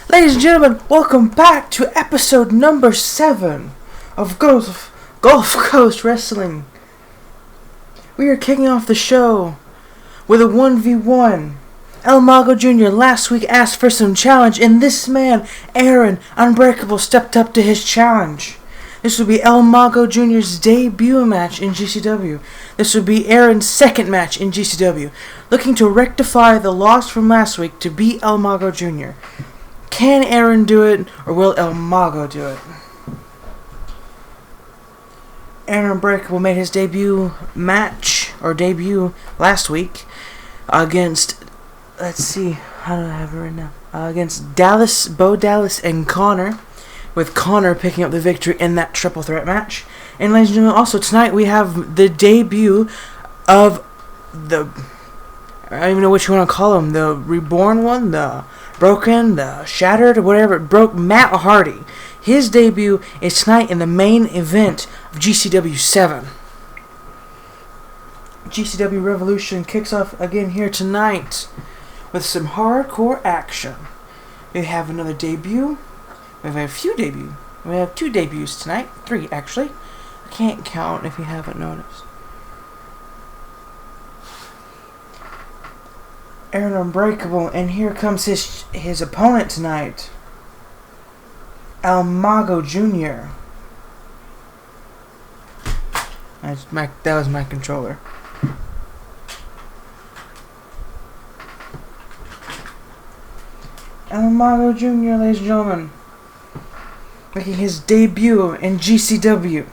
Ladies and gentlemen, welcome back to episode number 7 of Gulf Coast Wrestling. We are kicking off the show with a 1v1. El Mago Jr. last week asked for some challenge, and this man, Aaron Unbreakable, stepped up to his challenge. This will be El Mago Jr.'s debut match in GCW. This will be Aaron's second match in GCW, looking to rectify the loss from last week to beat El Mago Jr. Can Aaron do it, or will El Mago do it? Aaron Unbreakable made his debut last week against, how do I have it right now? Against Bo Dallas and Connor, with Connor picking up the victory in that triple threat match. And ladies and gentlemen, also tonight we have the debut of I don't even know what you want to call him, the reborn one, the broken, the shattered, or whatever, Matt Hardy. His debut is tonight in the main event of GCW 7. GCW Revolution kicks off again here tonight with some hardcore action. We have another debut. We have a few debuts. We have 2 debuts tonight. 3, actually. I can't count if you haven't noticed. Aaron Unbreakable, and here comes his opponent tonight, El Mago Jr. That was my controller. El Mago Jr., ladies and gentlemen, making his debut in GCW.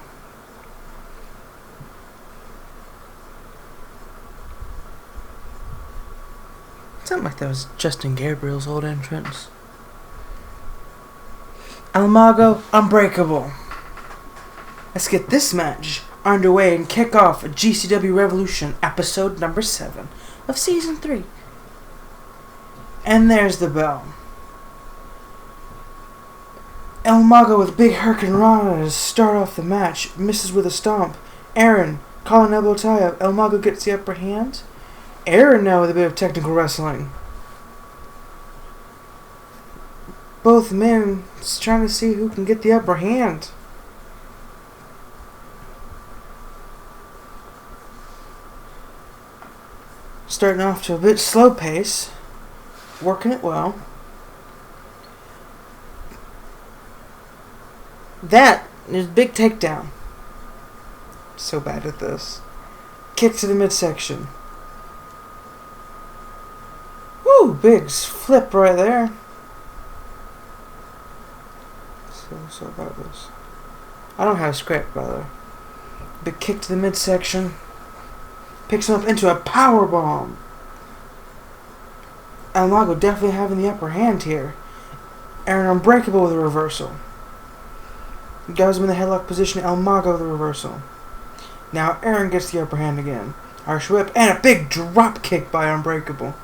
Sounded like that was Justin Gabriel's old entrance. El Mago Unbreakable. Let's get this match underway and kick off GCW Revolution episode number 7 of season 3. And there's the bell. El Mago with big hurricanrana to start off the match. Misses with a stomp. Aaron calling elbow tie up. El Mago gets the upper hand. Aaron now with a bit of technical wrestling. Both men just trying to see who can get the upper hand. Starting off to a bit slow pace. Working it well. That is a big takedown. So bad at this. Kick to the midsection. Woo! Big flip right there. So about this. I don't have a script, by the way. Big kick to the midsection. Picks him up into a powerbomb. El Mago definitely having the upper hand here. Aaron Unbreakable with a reversal. Guys him in the headlock position. El Mago with a reversal. Now Aaron gets the upper hand again. Harsh whip and a big drop kick by Unbreakable.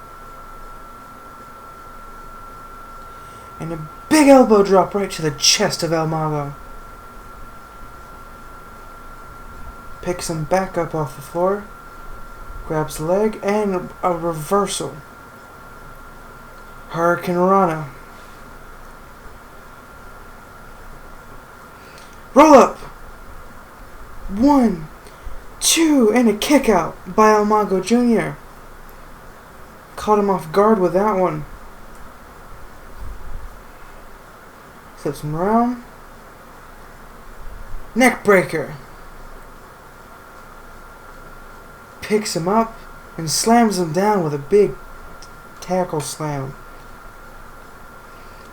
And a big elbow drop right to the chest of El Mago. Picks him back up off the floor. Grabs the leg and a reversal. Hurricanrana. Roll up. 1, 2, and a kick out by El Mago Jr. Caught him off guard with that one. Flips him around. Neck breaker. Picks him up and slams him down with a big tackle slam.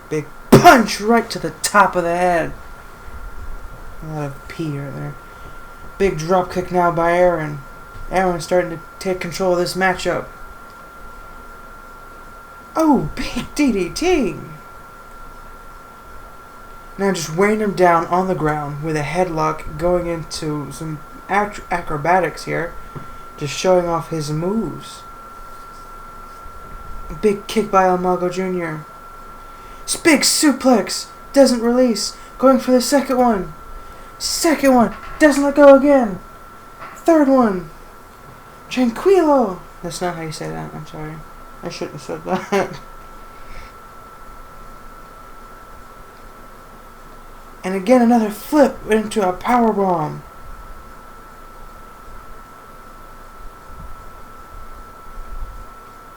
Big punch right to the top of the head. A lot of pee right there. Big drop kick now by Aaron. Aaron's starting to take control of this matchup. Oh, big DDT. Now just weighing him down on the ground with a headlock, going into some acrobatics here. Just showing off his moves. Big kick by El Mago Jr. Big suplex. Doesn't release. Going for the second one. Second one. Doesn't let go again. Third one. Tranquilo. That's not how you say that. I'm sorry. I shouldn't have said that. And again another flip into a powerbomb.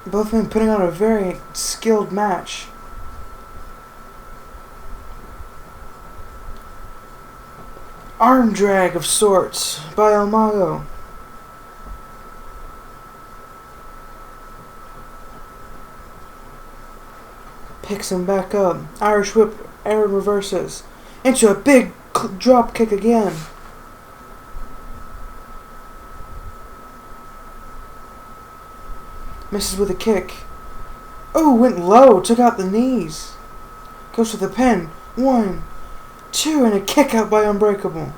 Both men putting on a very skilled match. Arm drag of sorts by El Mago. Picks him back up. Irish whip, Aaron reverses. Into a big drop kick again. Misses with a kick. Oh, went low, took out the knees. Goes for the pin. 1, 2, and a kick out by Unbreakable.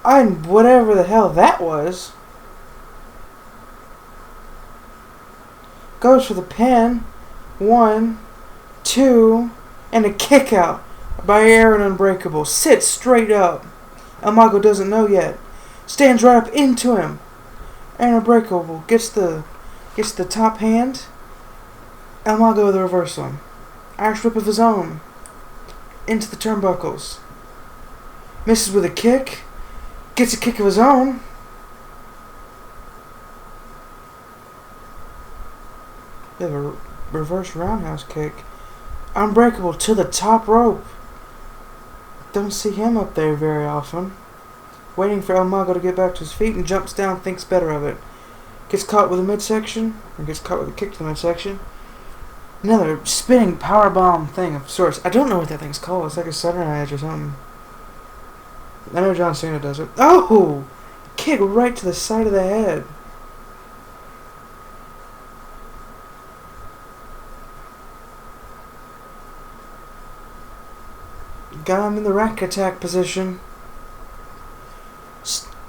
And whatever the hell that was. Goes for the pin. 1, 2, and a kick out by Aaron Unbreakable. Sits straight up. El Mago doesn't know yet. Stands right up into him. Aaron Unbreakable gets the top hand. El Mago with the reversal. Irish whip of his own. Into the turnbuckles. Misses with a kick. Gets a kick of his own. They have a reverse roundhouse kick. Unbreakable to the top rope. Don't see him up there very often. Waiting for El Mago to get back to his feet and jumps down, thinks better of it. Gets caught with a midsection. Or gets caught with a kick to the midsection. Another spinning powerbomb thing of sorts. I don't know what that thing's called. It's like a Southern Edge or something. I know John Cena does it. Oh! Kick right to the side of the head. Got him in the rack attack position.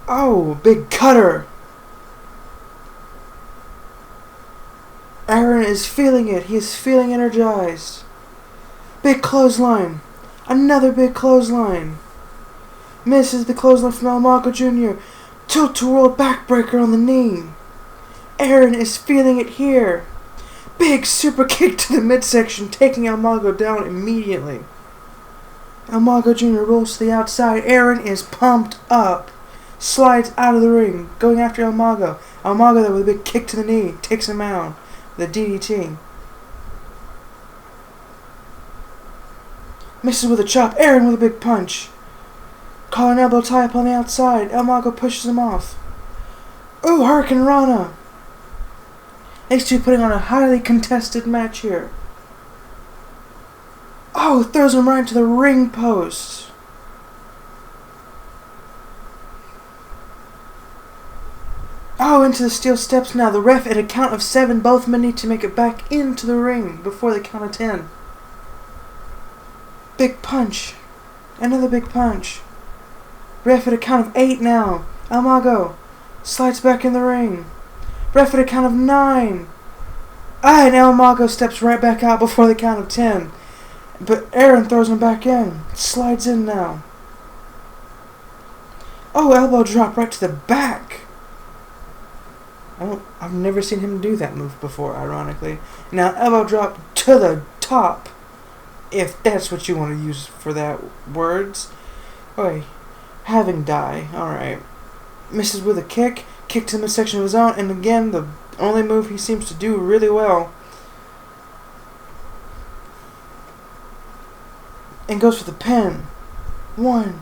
Oh, big cutter. Aaron is feeling it. He is feeling energized. Big clothesline. Another big clothesline. Misses the clothesline from El Mago Jr. Tilt-a-whirl backbreaker on the knee. Aaron is feeling it here. Big super kick to the midsection, taking El Mago down immediately. El Mago Jr. rolls to the outside. Aaron is pumped up. Slides out of the ring, going after El Mago. El Mago there with a big kick to the knee. Takes him out. The DDT. Misses with a chop. Aaron with a big punch. Collar elbow tie up on the outside. El Mago pushes him off. Ooh, Hurricane Rana. These two putting on a highly contested match here. Oh, throws him right into the ring post. Oh, into the steel steps now. The ref at a count of 7. Both men need to make it back into the ring before the count of 10. Big punch. Another big punch. Ref at a count of 8 now. El Mago slides back in the ring. Ref at a count of 9. And El Mago steps right back out before the count of 10. But Aaron throws him back in. Slides in now. Oh, elbow drop right to the back. I've never seen him do that move before, ironically. Now, elbow drop to the top. If that's what you want to use for that words. Okay. Having die. Alright. Misses with a kick. Kick to the midsection of his own. And again, the only move he seems to do really well. And goes for the pin. 1.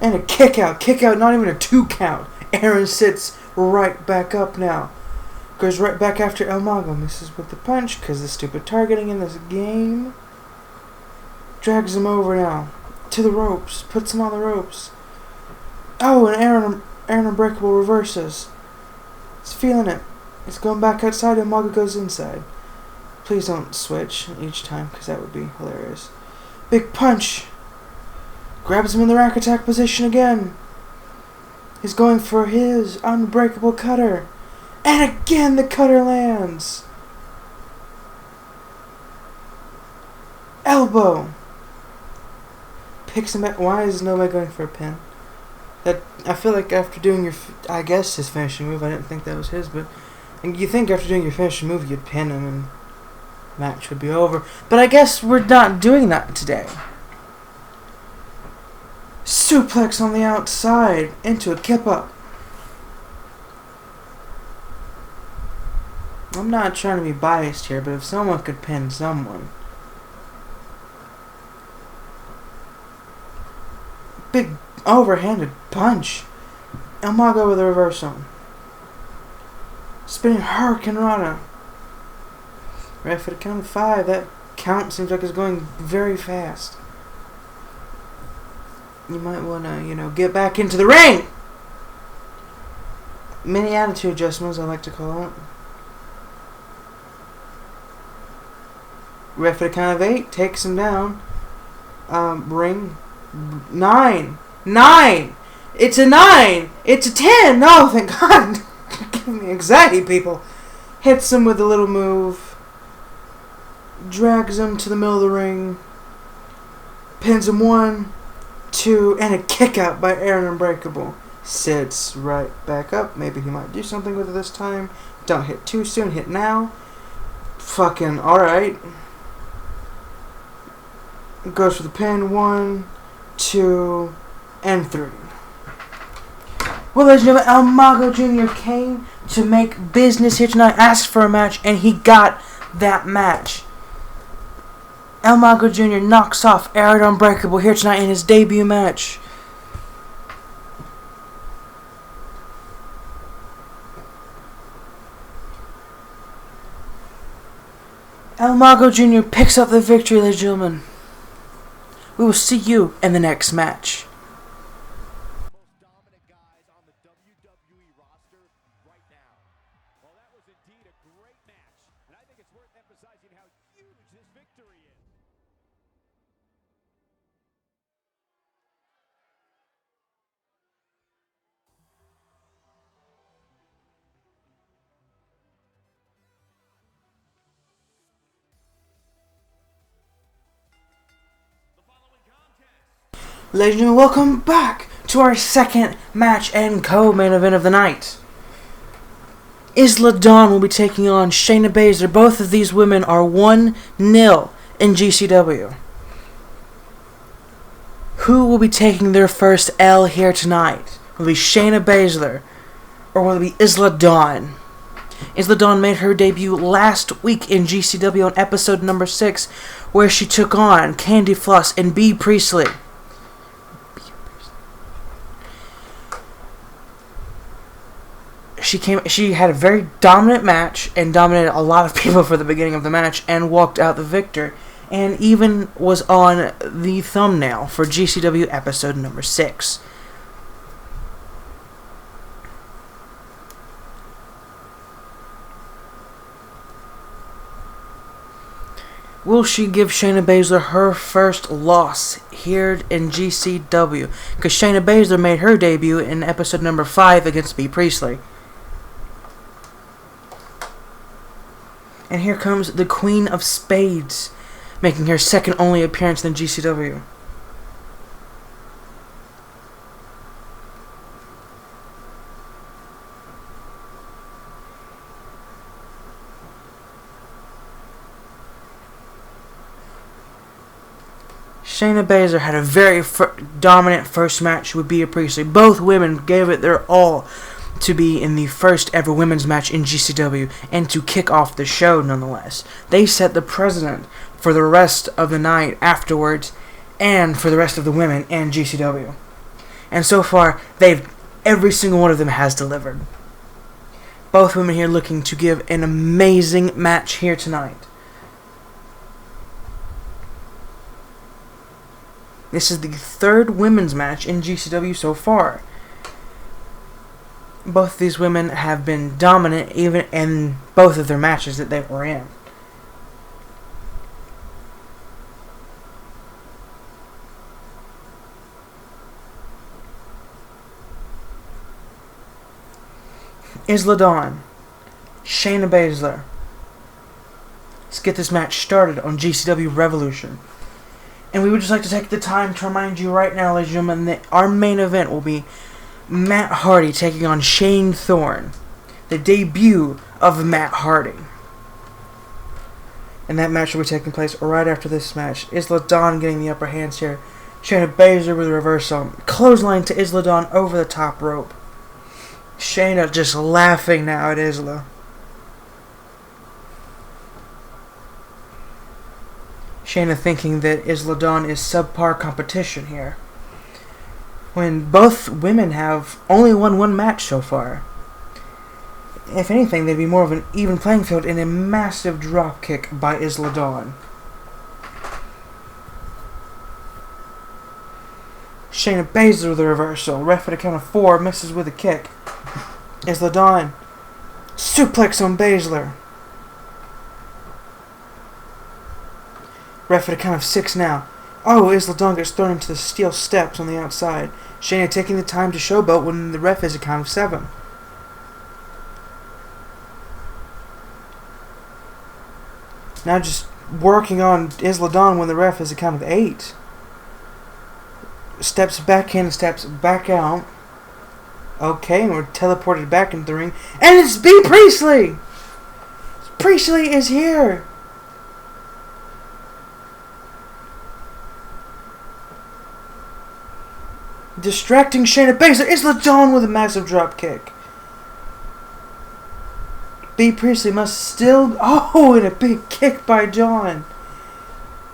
And a kick out. Kick out, not even a 2 count. Aaron sits right back up now. Goes right back after El Mago. Misses with the punch because the stupid targeting in this game. Drags him over now. To the ropes. Puts him on the ropes. Oh, and Aaron Unbreakable reverses. He's feeling it. He's going back outside and Mago goes inside. Please don't switch each time because that would be hilarious. Big punch. Grabs him in the rack attack position again. He's going for his unbreakable cutter. And again the cutter lands. Elbow. Picks him back. Why is nobody going for a pin? That I feel like after doing I guess his finishing move, I didn't think that was his, but And you think after doing your finishing move, you'd pin him and the match would be over. But I guess we're not doing that today. Suplex on the outside into a kip up. I'm not trying to be biased here, but if someone could pin someone. Big overhanded punch. Umaga with a reversal. Spinning Hurricane Rana. Right for the count of 5. That count seems like it's going very fast. You might want to, get back into the ring. Mini attitude adjustments, I like to call it. Ref at a count of 8 takes him down. Ring 9. 9. It's a 9. It's a 10. No, thank God. Giving me anxiety, people. Hits him with a little move. Drags him to the middle of the ring. Pins him 1, 2, and a kick out by Aaron Unbreakable. Sits right back up. Maybe he might do something with it this time. Don't hit too soon. Hit now. Fucking alright. Goes for the pin. 1, 2, and 3. Well, ladies and gentlemen, El Mago Jr. came to make business here tonight. Asked for a match, and he got that match. El Mago Jr. knocks off Aaron Unbreakable here tonight in his debut match. El Mago Jr. picks up the victory, ladies and gentlemen. We will see you in the next match. Most dominant guys on the WWE roster right now. Well, that was indeed a great match, and I think it's worth emphasizing how huge this victory is. Ladies and gentlemen, welcome back to our second match and co-main event of the night. Isla Dawn will be taking on Shayna Baszler. Both of these women are 1-0 in GCW. Who will be taking their first L here tonight? Will it be Shayna Baszler or will it be Isla Dawn? Isla Dawn made her debut last week in GCW on episode number 6, where she took on Candy Floss and Bea Priestley. She had a very dominant match and dominated a lot of people for the beginning of the match and walked out the victor, and even was on the thumbnail for GCW episode number 6. Will she give Shayna Baszler her first loss here in GCW? Because Shayna Baszler made her debut in episode number 5 against Bea Priestley. And here comes the Queen of Spades, making her second only appearance in GCW. Shayna Baszler had a very dominant first match with Bea Priestley. Both women gave it their all to be in the first ever women's match in GCW and to kick off the show nonetheless. They set the precedent for the rest of the night afterwards and for the rest of the women in GCW. And so far, every single one of them has delivered. Both women here looking to give an amazing match here tonight. This is the third women's match in GCW so far. Both of these women have been dominant even in both of their matches that they were in. Isla Dawn, Shayna Baszler. Let's get this match started on GCW Revolution. And we would just like to take the time to remind you right now, ladies and gentlemen, that our main event will be Matt Hardy taking on Shane Thorne. The debut of Matt Hardy. And that match will be taking place right after this match. Isla Dawn getting the upper hands here. Shayna Baszler with a reversal. Clothesline to Isla Dawn over the top rope. Shayna just laughing now at Isla. Shayna thinking that Isla Dawn is subpar competition here, when both women have only won one match so far. If anything, they'd be more of an even playing field in a massive dropkick by Isla Dawn. Shayna Baszler with a reversal. Ref at a count of 4, misses with a kick. Isla Dawn suplex on Baszler. Ref at a count of 6 now. Oh, Isla Dawn gets thrown into the steel steps on the outside. Shayna taking the time to showboat when the ref is a count of 7. Now just working on Isla Dawn when the ref is a count of 8. Steps back in, steps back out. Okay, and we're teleported back into the ring. And it's Bea Priestley! Priestley is here! Distracting Shayna Baszler. Isla Dawn with a massive drop kick. Bea Priestley must still... Oh, and a big kick by Dawn.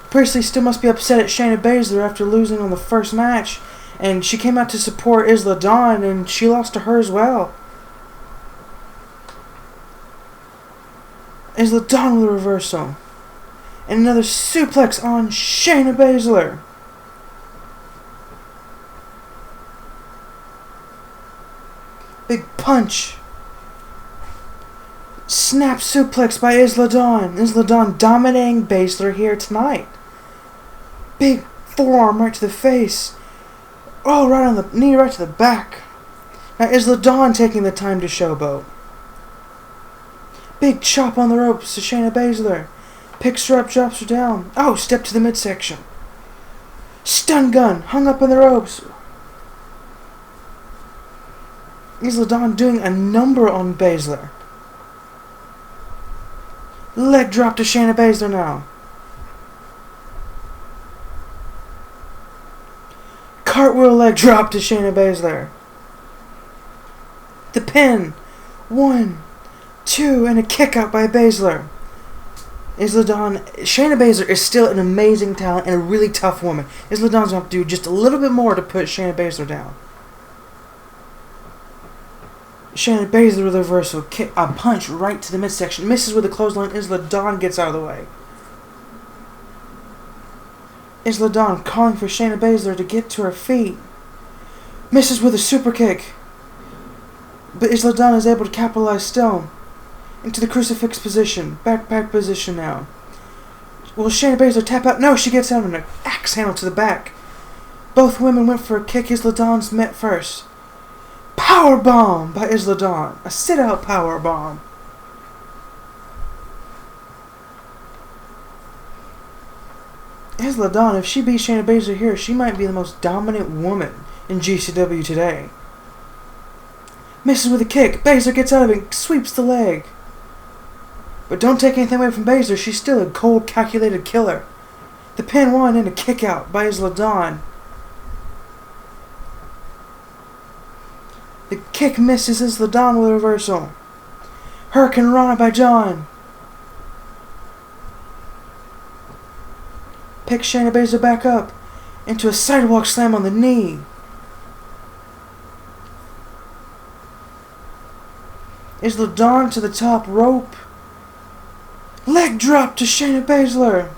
Priestley still must be upset at Shayna Baszler after losing on the first match. And she came out to support Isla Dawn, and she lost to her as well. Isla Dawn with a reversal. And another suplex on Shayna Baszler. Big punch. Snap suplex by Isla Dawn. Isla Dawn dominating Baszler here tonight. Big forearm right to the face. Oh, right on the knee, right to the back. Now Isla Dawn taking the time to showboat. Big chop on the ropes to Shayna Baszler. Picks her up, drops her down. Oh, step to the midsection. Stun gun, hung up on the ropes. Isla Dawn doing a number on Baszler. Leg drop to Shayna Baszler now. Cartwheel leg drop to Shayna Baszler. The pin. 1, 2, and a kick out by Baszler. Isla Dawn. Shayna Baszler is still an amazing talent and a really tough woman. Isla Dawn's going to have to do just a little bit more to put Shayna Baszler down. Shayna Baszler with a reversal, kick, a punch right to the midsection, misses with a clothesline. Isla Dawn gets out of the way. Isla Dawn calling for Shayna Baszler to get to her feet, misses with a super kick, but Isla Dawn is able to capitalize still into the crucifix position, backpack position now. Will Shayna Baszler tap out? No, she gets out on an axe handle to the back. Both women went for a kick. Isla Dawn's met first. Power bomb by Isla Dawn. A sit-out power bomb. Isla Dawn, if she beats Shayna Baszler here, she might be the most dominant woman in GCW today. Misses with a kick. Baszler gets out of it and sweeps the leg. But don't take anything away from Baszler. She's still a cold, calculated killer. The pin 1 and a kick out by Isla Dawn. The kick misses Isla Dawn with a reversal. Hurricane Rana by Dawn. Picks Shayna Baszler back up into a sidewalk slam on the knee. Isla Dawn to the top rope. Leg drop to Shayna Baszler.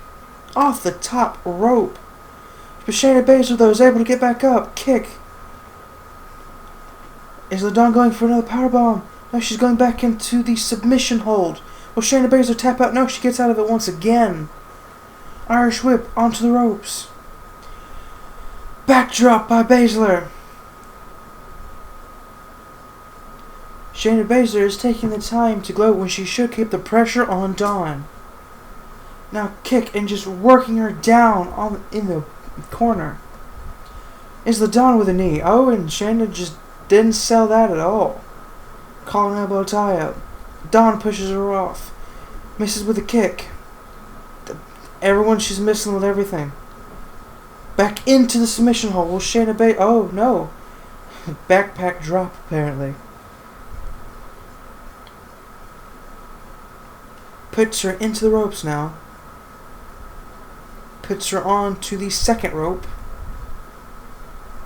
Off the top rope. But Shayna Baszler, though, is able to get back up. Kick. Isla Dawn going for another powerbomb. No, she's going back into the submission hold. Will Shayna Baszler tap out? No, she gets out of it once again. Irish whip onto the ropes. Backdrop by Baszler. Shayna Baszler is taking the time to gloat when she should keep the pressure on Dawn. Now kick and just working her down in the corner. Isla Dawn with a knee. Oh, and Shayna just didn't sell that at all. Calling elbow tie up. Dawn pushes her off. Misses with a kick. Everyone, she's missing with everything. Back into the submission hole. Will Shayna Baszler... Oh, no. Backpack drop, apparently. Puts her into the ropes now. Puts her on to the second rope.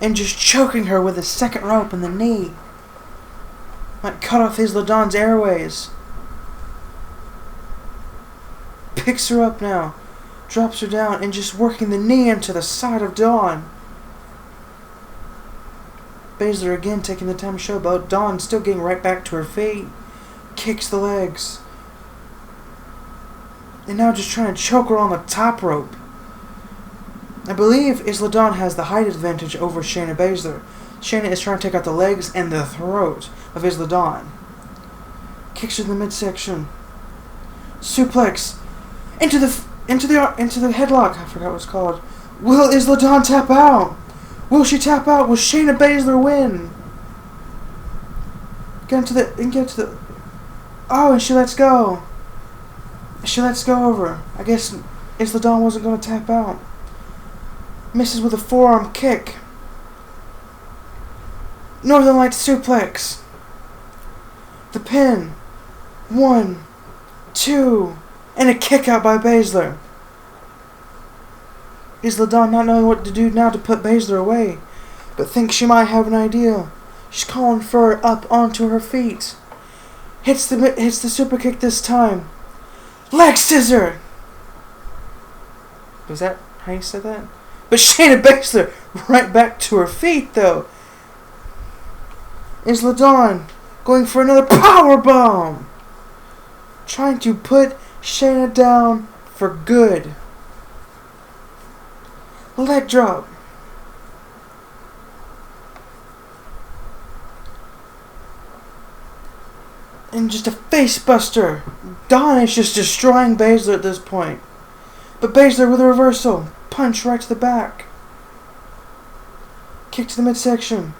And just choking her with the second rope and the knee. Might cut off Isla Dawn's airways. Picks her up now. Drops her down and just working the knee into the side of Dawn. Baszler again taking the time to show about Dawn still getting right back to her feet. Kicks the legs. And now just trying to choke her on the top rope. I believe Isla Dawn has the height advantage over Shayna Baszler. Shayna is trying to take out the legs and the throat of Isla Dawn. Kicks her in the midsection. Suplex into the headlock. I forgot what it's called. Will Isla Dawn tap out? Will she tap out? Will Shayna Baszler win? Get to the. Oh, and she lets go. She lets go over. I guess Isla Dawn wasn't going to tap out. Misses with a forearm kick. Northern Lights suplex. The pin. 1, 2, and a kick out by Baszler. Isla Dawn not knowing what to do now to put Baszler away, but thinks she might have an idea. She's calling for her up onto her feet. Hits the super kick this time. Leg scissor. Was that how you said that? But Shayna Baszler right back to her feet though. Isla Dawn going for another power bomb. Trying to put Shayna down for good. Leg drop. And just a face buster. Dawn is just destroying Baszler at this point. But Baszler with a reversal. Punch right to the back. Kick to the midsection.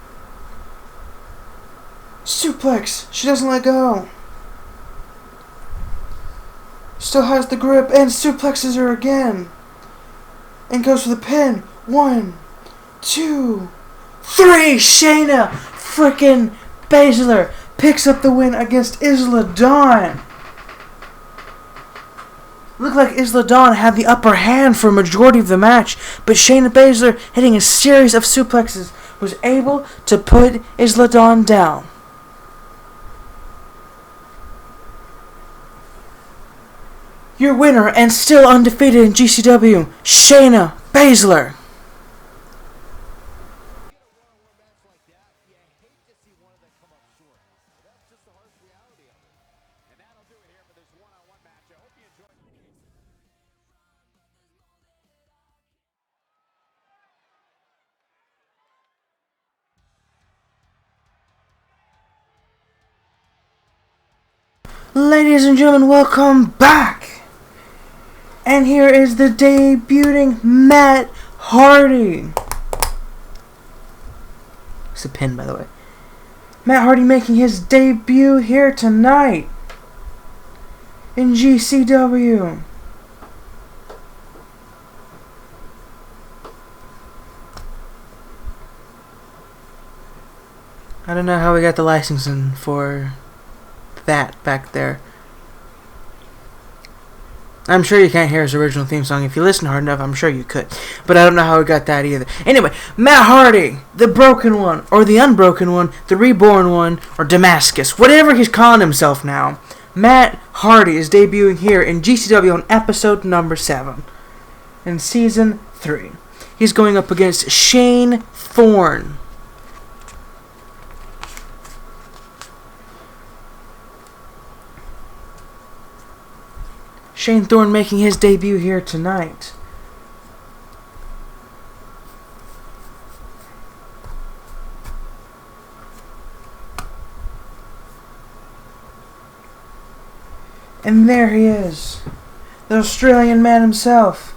Suplex. She doesn't let go. Still has the grip and suplexes her again. And goes for the pin. 1, 2, 3. Shayna frickin' Baszler picks up the win against Isla Dawn. Looked like Isla Dawn had the upper hand for a majority of the match, but Shayna Baszler, hitting a series of suplexes, was able to put Isla Dawn down. Your winner and still undefeated in GCW, Shayna Baszler. Ladies and gentlemen, welcome back! And here is the debuting Matt Hardy. It's a pin, by the way. Matt Hardy making his debut here tonight in GCW. I don't know how we got the licensing for that back there. I'm sure you can't hear his original theme song. If you listen hard enough, I'm sure you could. But I don't know how we got that either. Anyway, Matt Hardy, the broken one, or the unbroken one, the reborn one, or Damascus, whatever he's calling himself now. Matt Hardy is debuting here in GCW on episode number 7 in season 3. He's going up against Shane Thorne. Shane Thorne making his debut here tonight. And there he is, the Australian man himself.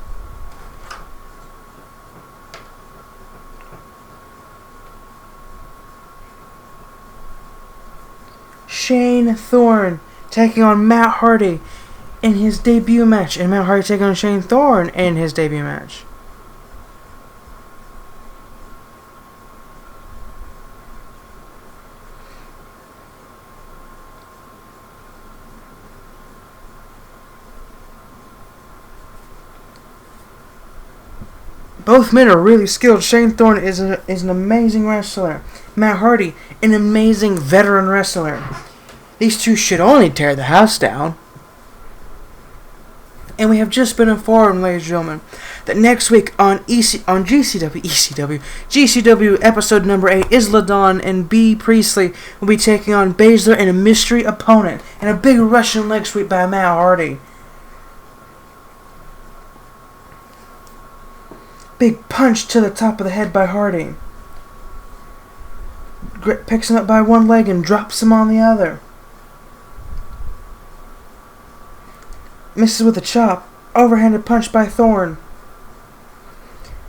Shane Thorne taking on Matt Hardy in his debut match, and Matt Hardy taking on Shane Thorne in his debut match. Both men are really skilled. Shane Thorne is an amazing wrestler. Matt Hardy, an amazing veteran wrestler. These two should only tear the house down. And we have just been informed, ladies and gentlemen, that next week on GCW episode number 8, Isla Dawn and B. Priestley will be taking on Baszler and a mystery opponent, and a big Russian leg sweep by Matt Hardy. Big punch to the top of the head by Hardy. Picks him up by one leg and drops him on the other. Misses with a chop. Overhanded punch by Thorne.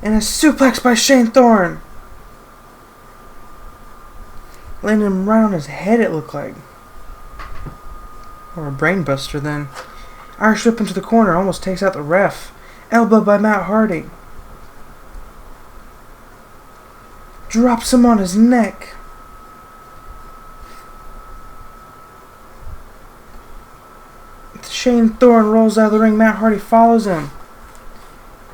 And a suplex by Shane Thorne. Landing him right on his head, it looked like. Or a brainbuster then. Irish whip into the corner. Almost takes out the ref. Elbow by Matt Hardy. Drops him on his neck. Shane Thorne rolls out of the ring. Matt Hardy follows him.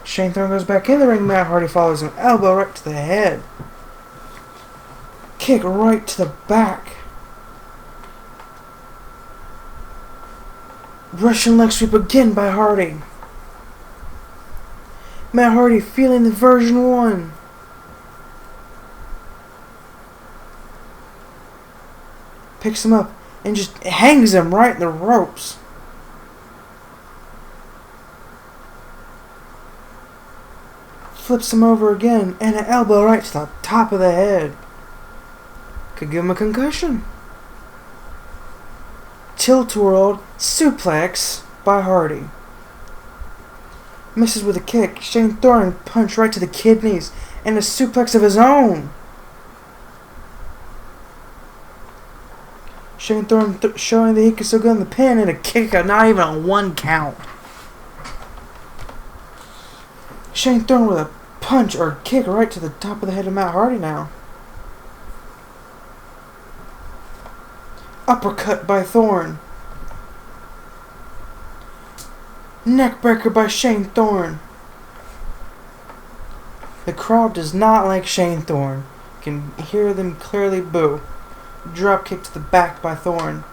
Shane Thorne goes back in the ring. Matt Hardy follows him. Elbow right to the head. Kick right to the back. Russian leg sweep again by Hardy. Matt Hardy feeling the version 1. Picks him up and just hangs him right in the ropes. Flips him over again and an elbow right to the top of the head. Could give him a concussion. Tilt-a-whirl suplex by Hardy. Misses with a kick. Shane Thorne punch right to the kidneys and a suplex of his own. Shane Thorne showing that he can still go in the pin and a kick out, not even a 1 count. Shane Thorne with a punch or kick right to the top of the head of Matt Hardy now. Uppercut by Thorne. Neckbreaker by Shane Thorne. The crowd does not like Shane Thorne. You can hear them clearly boo. Drop kick to the back by Thorne.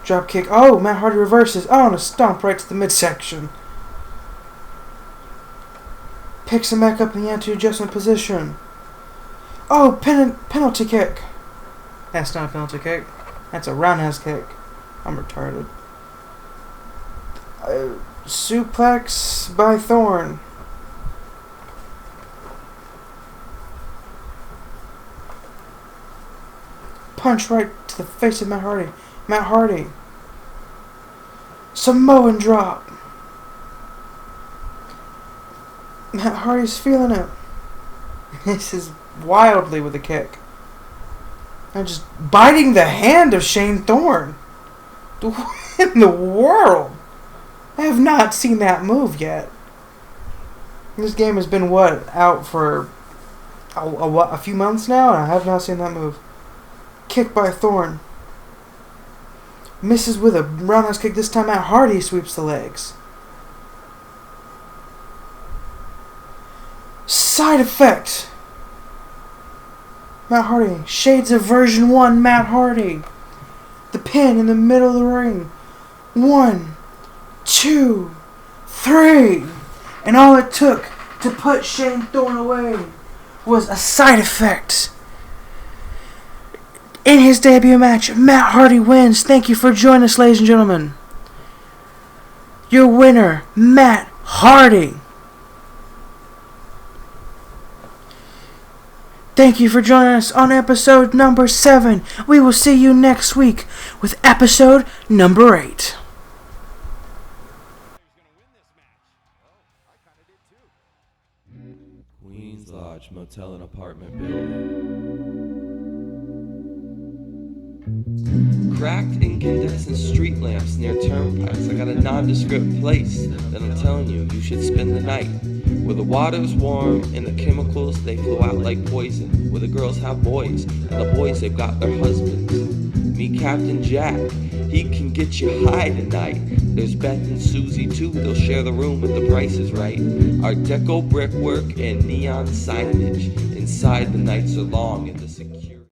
Drop kick. Oh, Matt Hardy reverses. Oh, and a stomp right to the midsection. Picks him back up in the anti-adjustment position. Oh, penalty kick. That's not a penalty kick. That's a roundhouse kick. I'm retarded. Suplex by Thorne. Punch right to the face of Matt Hardy. Matt Hardy. Samoan drop. Matt Hardy's feeling it. This is wildly with a kick. And just biting the hand of Shane Thorne. What in the world? I have not seen that move yet. This game has been, out for a few months now, and I have not seen that move. Kick by Thorne. Misses with a roundhouse kick. This time Matt Hardy sweeps the legs. Side effect. Matt Hardy. Shades of version 1 Matt Hardy. The pin in the middle of the ring. 1, 2, 3. And all it took to put Shane Thorne away was a side effect. In his debut match, Matt Hardy wins. Thank you for joining us, ladies and gentlemen. Your winner, Matt Hardy. Thank you for joining us on episode number 7. We will see you next week with episode number 8. Queens Lodge Motel and Apartment Building. cracked incandescent street lamps near turnpikes. I got a nondescript place that I'm telling you should spend the night. Where the water's warm and the chemicals, they flow out like poison. Where the girls have boys and the boys, they've got their husbands. Meet Captain Jack, he can get you high tonight. There's Beth and Susie too, they'll share the room if the price is right. Art Deco brickwork and neon signage. Inside the nights are long and the security